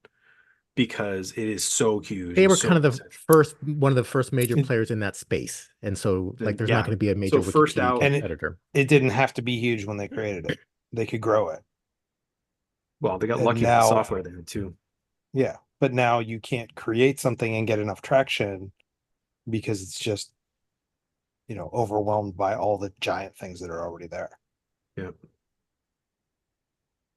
because it is so huge They and were so kind of the first, one of the first major players in that space. And so like then there's not yeah. going to be a So major first Wikipedia out, And competitor. it didn't have to be huge when they created it. They could grow it. well, they got And lucky with the now, software there too. yeah, but now you can't create something and get enough traction because it's just, overwhelmed by all the giant things that are already there. Yeah.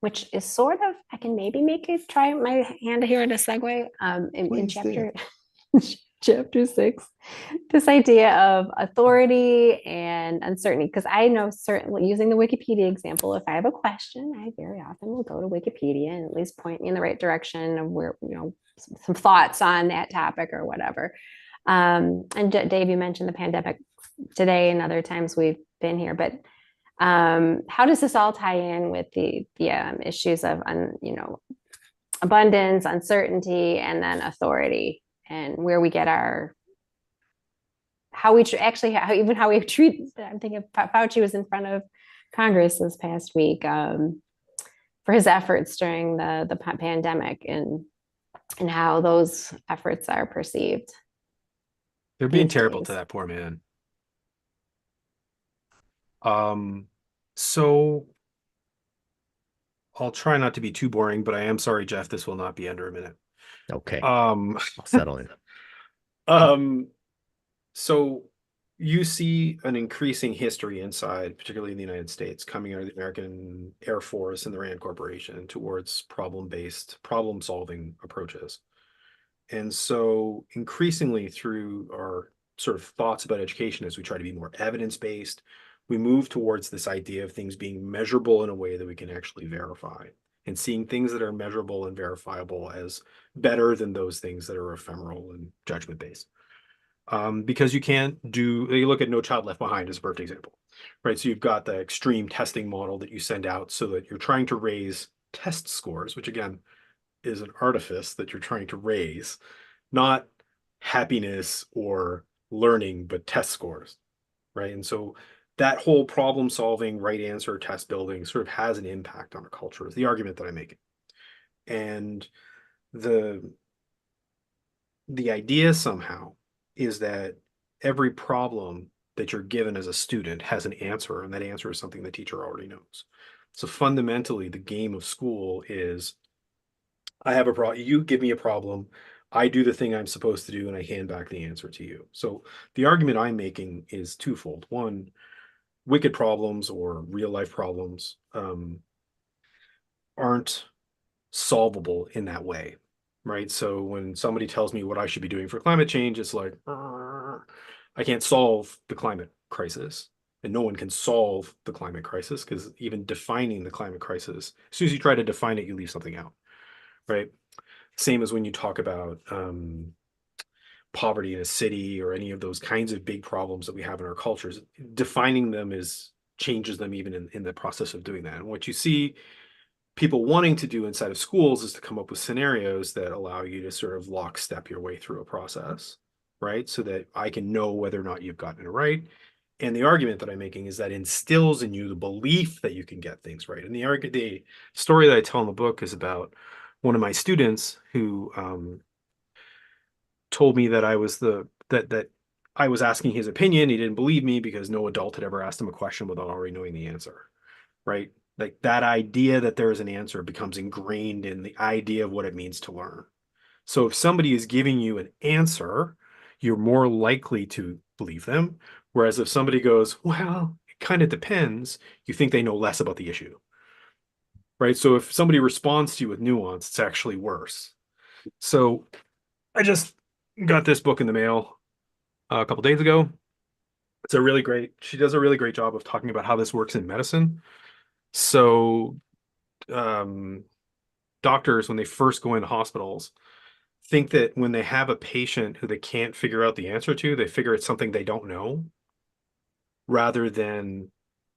Which is sort of, I can maybe try my hand here in a segue. In Please do. chapter 6, this idea of authority and uncertainty. Because I know certainly using the Wikipedia example, if I have a question, I very often will go to Wikipedia and at least point me in the right direction of where, some thoughts on that topic or whatever. And Dave, you mentioned the pandemic today and other times we've been here, but How does this all tie in with the issues of abundance, uncertainty, and then authority, and where we get our how we how we treat. I'm thinking Fauci was in front of Congress this past week for his efforts during the pandemic, and how those efforts are perceived. They're being these terrible days. to that poor man. So I'll try not to be too boring, but I am sorry, Jeff, this will not be under a minute. Okay, Um, I'll settle in. So you see an increasing history inside, particularly in the United States, coming out of the American Air Force and the Rand Corporation towards problem-based, problem-solving approaches. And so increasingly through our sort of thoughts about education, as we try to be more evidence-based, we move towards this idea of things being measurable in a way that we can actually verify, and seeing things that are measurable and verifiable as better than those things that are ephemeral and judgment-based. Because you look at No Child Left Behind as a perfect example, right? So you've got the extreme testing model that you send out so that you're trying to raise test scores, which again is an artifice that you're trying to raise, not happiness or learning, but test scores, right? And so that whole problem solving, right answer, test building sort of has an impact on our culture, is the argument that I'm making. And the idea somehow is that every problem that you're given as a student has an answer, and that answer is something the teacher already knows. So fundamentally, the game of school is, I have a problem, you give me a problem, I do the thing I'm supposed to do, and I hand back the answer to you. So the argument I'm making is twofold. One, wicked problems or real life problems aren't solvable in that way, right? So when somebody tells me what I should be doing for climate change, it's like, I can't solve the climate crisis. And no one can solve the climate crisis, because even defining the climate crisis, as soon as you try to define it, you leave something out, right? Same as when you talk about poverty in a city or any of those kinds of big problems that we have in our cultures. Defining them changes them even in the process of doing that. And what you see people wanting to do inside of schools is to come up with scenarios that allow you to sort of lockstep your way through a process, right? So that I can know whether or not you've gotten it right. And the argument that I'm making is that instills in you the belief that you can get things right. And the story that I tell in the book is about one of my students who told me that I was asking his opinion. He didn't believe me because no adult had ever asked him a question without already knowing the answer, right? Like that idea that there is an answer becomes ingrained in the idea of what it means to learn. So if somebody is giving you an answer, you're more likely to believe them. Whereas if somebody goes, well, it kind of depends, you think they know less about the issue, right? So if somebody responds to you with nuance, it's actually worse. So I just got this book in the mail a couple days ago. She does a really great job of talking about how this works in medicine. So um, doctors, when they first go into hospitals, think that when they have a patient who they can't figure out the answer to, they figure it's something they don't know, rather than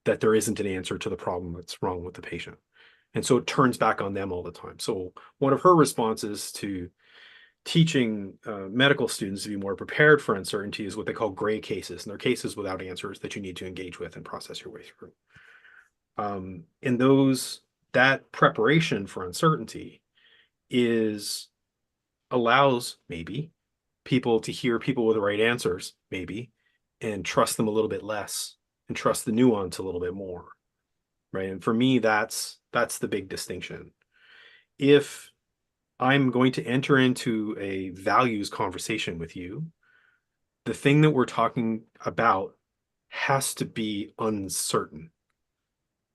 that there isn't an answer to the problem that's wrong with the patient. And so it turns back on them all the time. So one of her responses to teaching medical students to be more prepared for uncertainty is what they call gray cases. And they're cases without answers that you need to engage with and process your way through. And that preparation for uncertainty allows maybe people to hear people with the right answers, maybe, and trust them a little bit less and trust the nuance a little bit more, right? And for me, that's the big distinction. If I'm going to enter into a values conversation with you, the thing that we're talking about has to be uncertain.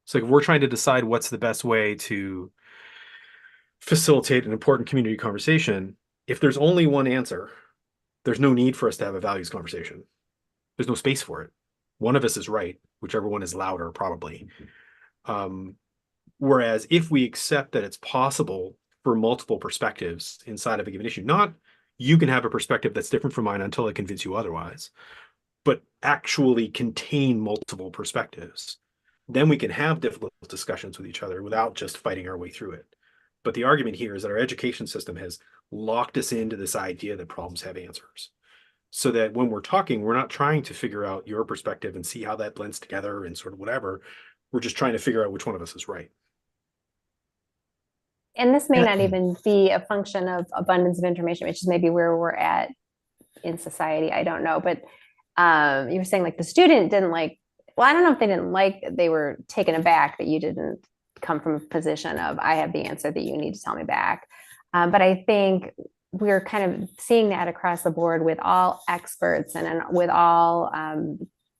So if we're trying to decide what's the best way to facilitate an important community conversation, if there's only one answer, there's no need for us to have a values conversation. There's no space for it. One of us is right, whichever one is louder, probably. Whereas if we accept that it's possible for multiple perspectives inside of a given issue, not you can have a perspective that's different from mine until I convince you otherwise, but actually contain multiple perspectives, then we can have difficult discussions with each other without just fighting our way through it. But the argument here is that our education system has locked us into this idea that problems have answers. So that when we're talking, we're not trying to figure out your perspective and see how that blends together and sort of whatever. We're just trying to figure out which one of us is right. And this may And not even be a function of abundance of information, which is maybe where we're at in society. I don't know. But you were saying like the student didn't like, well, I don't know if they didn't like, they were taken aback that you didn't come from a position of, I have the answer that you need to tell me back. But I think we're kind of seeing that across the board with all experts and with all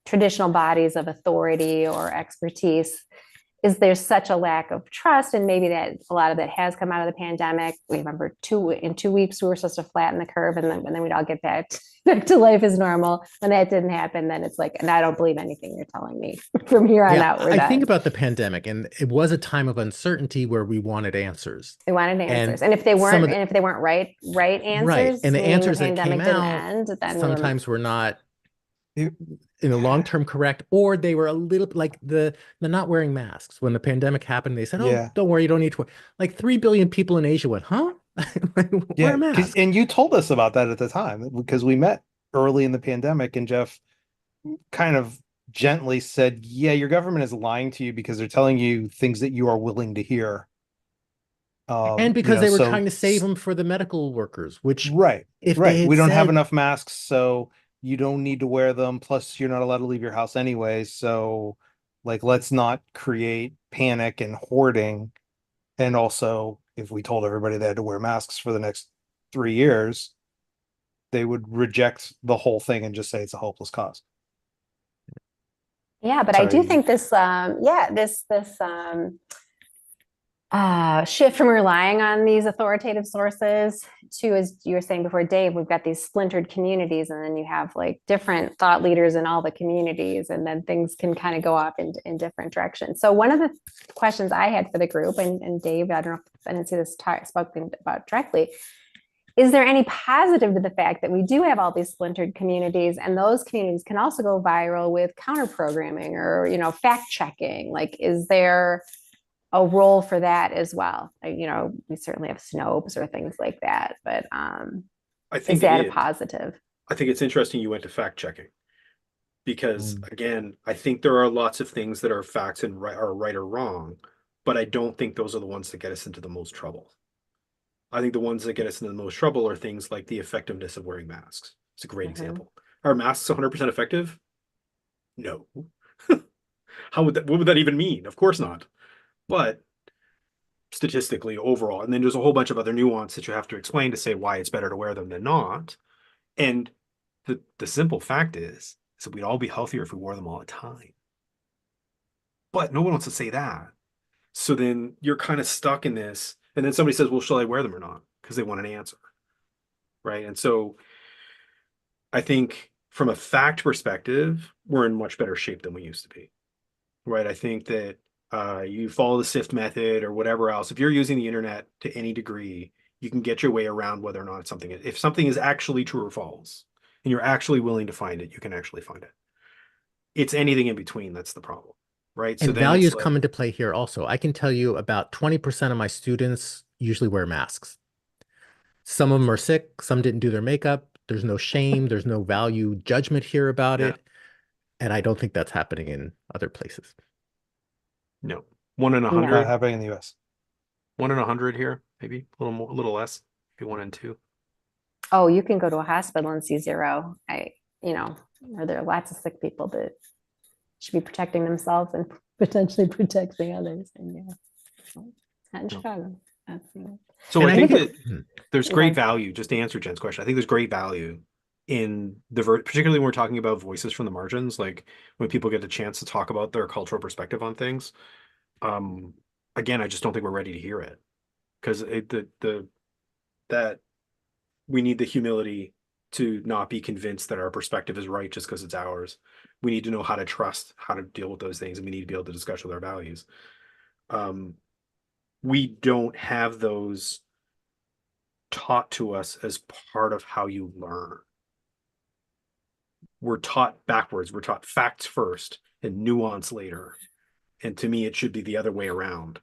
traditional bodies of authority or expertise. Is there's such a lack of trust, and maybe that a lot of that has come out of the pandemic. We remember in 2 weeks we were supposed to flatten the curve, and then we'd all get back to life as normal. When that didn't happen, then it's like, and I don't believe anything you're telling me from here on out. I think about the pandemic, and it was a time of uncertainty where we wanted answers. We wanted answers, and if they weren't, right answers, right, and the answers the that came pandemic didn't out end, then sometimes were not long-term correct, or they were a little like the not wearing masks. When the pandemic happened, they said, "Oh, don't worry, you don't need to." Like 3 billion people in Asia went, "Huh? Wear a mask." And you told us about that at the time because we met early in the pandemic, and Jeff kind of gently said, "Yeah, your government is lying to you because they're telling you things that you are willing to hear." And because they were trying to save them for the medical workers, which if they had we don't have said, enough masks, so you don't need to wear them. Plus, you're not allowed to leave your house anyway. So, like, let's not create panic and hoarding. And also, if we told everybody they had to wear masks for the next 3 years, they would reject the whole thing and just say it's a hopeless cause. Yeah, but I do think this shift from relying on these authoritative sources to, as you were saying before, Dave, we've got these splintered communities, and then you have like different thought leaders in all the communities, and then things can kind of go off in different directions. So one of the questions I had for the group, and Dave, I don't know if I didn't see this spoken about directly, is there any positive to the fact that we do have all these splintered communities, and those communities can also go viral with counter programming or, fact checking? Like, is there a role for that as well? We certainly have Snopes or things like that, but I think is that a positive? I think it's interesting you went to fact checking because again, I think there are lots of things that are facts and are right or wrong, but I don't think those are the ones that get us into the most trouble. I think the ones that get us into the most trouble are things like the effectiveness of wearing masks. It's a great example. Are masks 100% effective? No. What would that even mean? Of course not. But statistically overall, and then there's a whole bunch of other nuance that you have to explain to say why it's better to wear them than not. And the simple fact is that we'd all be healthier if we wore them all the time. But no one wants to say that. So then you're kind of stuck in this. And then somebody says, well, shall I wear them or not? Because they want an answer. Right. And so I think from a fact perspective, we're in much better shape than we used to be. Right. I think that you follow the SIFT method or whatever else. If you're using the internet to any degree, you can get your way around whether or not it's something. If something is actually true or false, and you're actually willing to find it, you can actually find it. It's anything in between that's the problem, right? And so values come into play here also. I can tell you about 20% of my students usually wear masks. Some of them are sick, some didn't do their makeup. There's no shame, there's no value judgment here about it. And I don't think that's happening in other places. No. 1 in 100. Not happening in the US. 1 in 100 here, maybe a little more, a little less, maybe 1 in 2. Oh, you can go to a hospital and see zero. Or there are lots of sick people that should be protecting themselves and potentially protecting others. And it's not in Chicago. So I think that there's great value, just to answer Jen's question. I think there's great value in particularly when we're talking about voices from the margins, like when people get a chance to talk about their cultural perspective on things. Again, I just don't think we're ready to hear it because that we need the humility to not be convinced that our perspective is right just because it's ours. We need to know how to trust, how to deal with those things, and we need to be able to discuss with our values. We don't have those taught to us as part of how you learn. We're taught backwards. We're taught facts first and nuance later. And to me, it should be the other way around.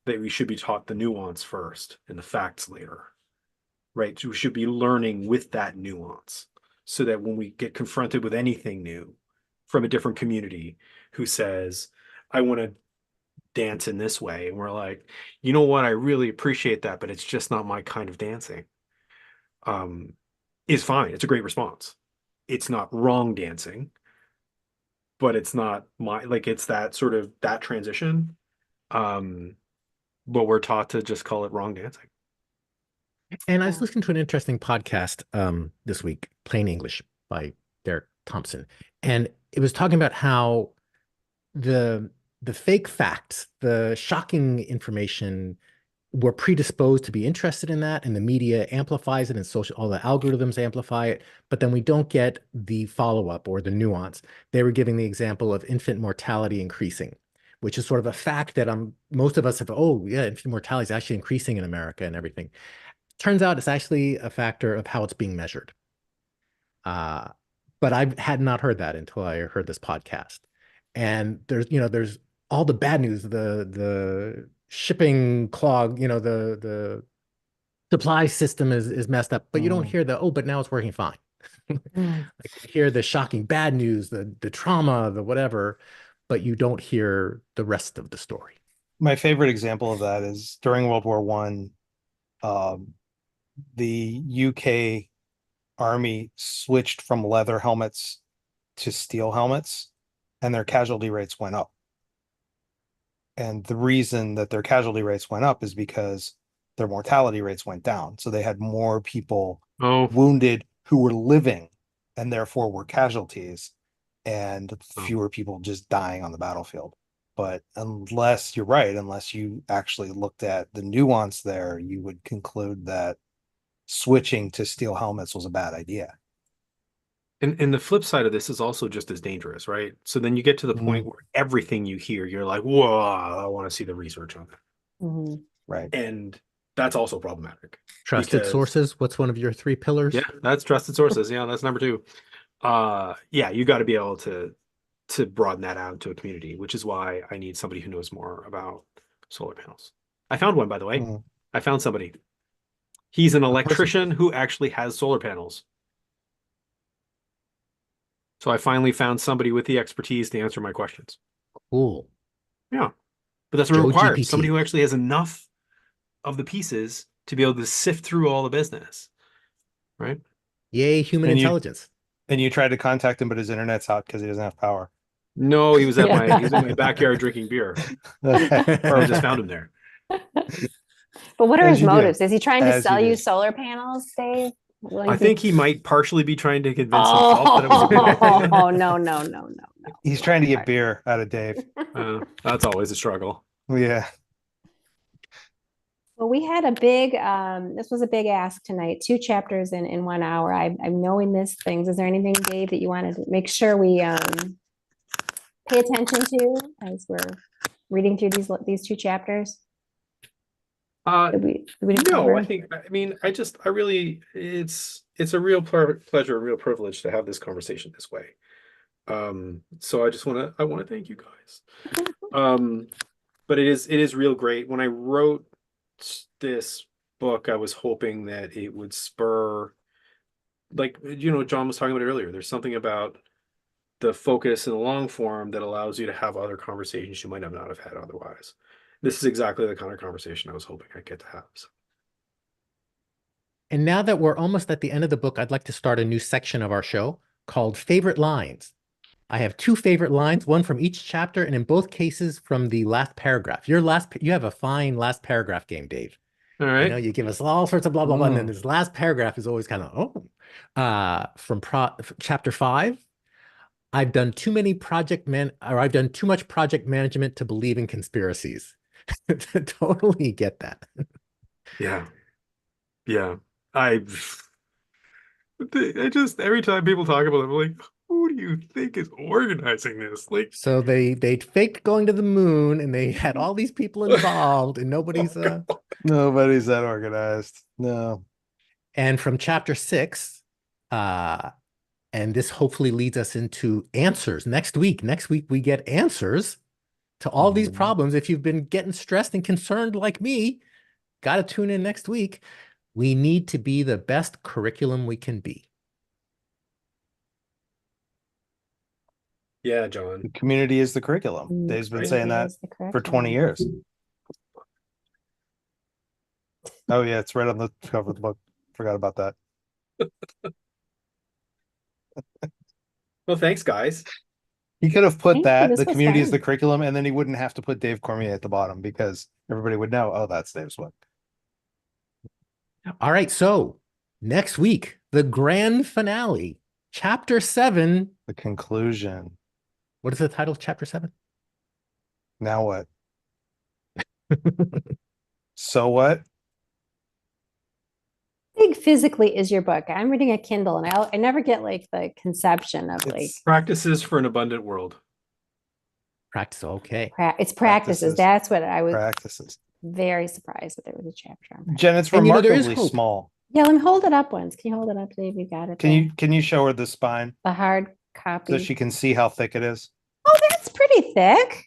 That we should be taught the nuance first and the facts later, right? So we should be learning with that nuance so that when we get confronted with anything new from a different community who says, I want to dance in this way, and we're like, you know what, I really appreciate that, but it's just not my kind of dancing, is fine. It's a great response. It's not wrong dancing, but it's not my, like, it's that sort of that transition. But we're taught to just call it wrong dancing. And I was listening to an interesting podcast this week, Plain English by Derek Thompson, and it was talking about how the fake facts, the shocking information, we're predisposed to be interested in that, and the media amplifies it, and social, all the algorithms amplify it, but then we don't get the follow-up or the nuance. They were giving the example of infant mortality increasing, which is sort of a fact that most of us have, oh yeah, infant mortality is actually increasing in America and everything. Turns out it's actually a factor of how it's being measured. But I had not heard that until I heard this podcast. And there's all the bad news, the shipping clog, the supply system is messed up, but you don't hear but now it's working fine. Like you hear the shocking bad news, the trauma, the whatever, but you don't hear the rest of the story. My favorite example of that is during World War One, the UK Army switched from leather helmets to steel helmets, and their casualty rates went up. And the reason that their casualty rates went up is because their mortality rates went down. So they had more people wounded who were living and therefore were casualties, and fewer people just dying on the battlefield. But unless you're right, unless you actually looked at the nuance there, you would conclude that switching to steel helmets was a bad idea. And the flip side of this is also just as dangerous, right? So then you get to the point where everything you hear, you're like, whoa, I want to see the research on that. Right. And that's also problematic. Trusted sources. What's one of your 3 pillars? Yeah, that's trusted sources. Yeah, that's number 2. Yeah, you got to be able to broaden that out to a community, which is why I need somebody who knows more about solar panels. I found one, by the way. I found somebody. He's an electrician who actually has solar panels. So I finally found somebody with the expertise to answer my questions. Cool. Yeah. But that's what required. Somebody who actually has enough of the pieces to be able to sift through all the business. Right? Yay, human intelligence. And you tried to contact him, but his internet's out because he doesn't have power. No, he was at he was in my backyard drinking beer. Or I just found him there. But what are his motives? Is he trying to sell you solar panels, Dave? I think he might partially be trying to convince himself that it was a good idea. Oh, no. He's trying to get beer out of Dave. That's always a struggle. Yeah. Well, we had a big, this was a big ask tonight, 2 chapters in 1 hour. I know we missed things. Is there anything, Dave, that you wanted to make sure we pay attention to as we're reading through these 2 chapters? No, I really, it's a real pleasure, a real privilege to have this conversation this way. So I want to thank you guys. But it is real great. When I wrote this book, I was hoping that it would spur, like, John was talking about it earlier. There's something about the focus in the long form that allows you to have other conversations you might not have had otherwise. This is exactly the kind of conversation I was hoping I'd get to have. So. And now that we're almost at the end of the book, I'd like to start a new section of our show called Favorite Lines. I have 2 favorite lines, one from each chapter, and in both cases from the last paragraph. You have a fine last paragraph game, Dave. All right. You give us all sorts of blah, blah, blah, and then this last paragraph is always kind of, from chapter 5. I've done too much project management to believe in conspiracies. Totally get that. Yeah. I just, every time people talk about it, I'm like, who do you think is organizing this? Like, so they faked going to the moon, and they had all these people involved, and nobody's nobody's that organized. No. And from chapter 6, and this hopefully leads us into answers next week. Next week we get answers to all these problems. If you've been getting stressed and concerned like me, got to tune in next week. We need to be the best curriculum we can be. Yeah, John. The community is the curriculum. Dave's been Right. saying that for 20 years. Oh yeah, it's right on the cover of the book. Forgot about that. Well, thanks, guys. He could have put Thank you, that, this the was community is fun. the curriculum, and then he wouldn't have to put Dave Cormier at the bottom because everybody would know, oh, that's Dave's book. All right. So next week, the grand finale, chapter 7. The conclusion. What is the title of chapter 7? Now what? So what? Big physically is your book. I'm reading a Kindle, and I never get like the conception of like Practices for an abundant world. Practice. Okay. it's practices. Practices. That's what I was Practices. very surprised that there was a chapter on. Jen, it's And, there is remarkably hope. small. Yeah, let me hold it up once. Can you hold it up, Dave? You got it. Can you show her the spine the hard copy? so she can see how thick it is? Oh, that's pretty thick.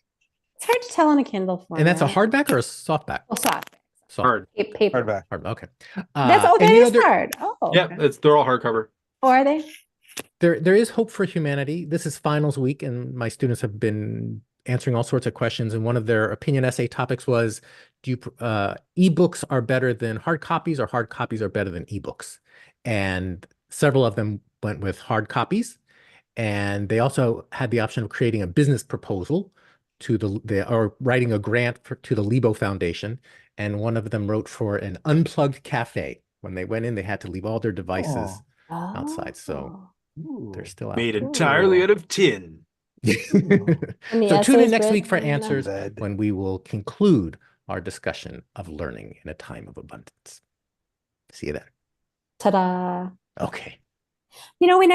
It's hard to tell on a Kindle format. And that's a hardback or a softback? Oh, soft. Soft. Hard. Paper. Hardback. Hard. Okay. That's and, that you know, is hard. Oh, Yeah, okay. they're all hardcover. Oh, are they? There is hope for humanity. This is finals week, and my students have been answering all sorts of questions. And one of their opinion essay topics was, ebooks are better than hard copies, or hard copies are better than ebooks? And several of them went with hard copies. And they also had the option of creating a business proposal to or writing a grant to the Lebo Foundation. And one of them wrote for an unplugged cafe. When they went in, they had to leave all their devices outside. So they're still out. Made there. entirely out of tin. So tune in next week for answers Lead. when we will conclude our discussion of learning in a time of abundance. See you then. Ta-da. Okay. You know, we never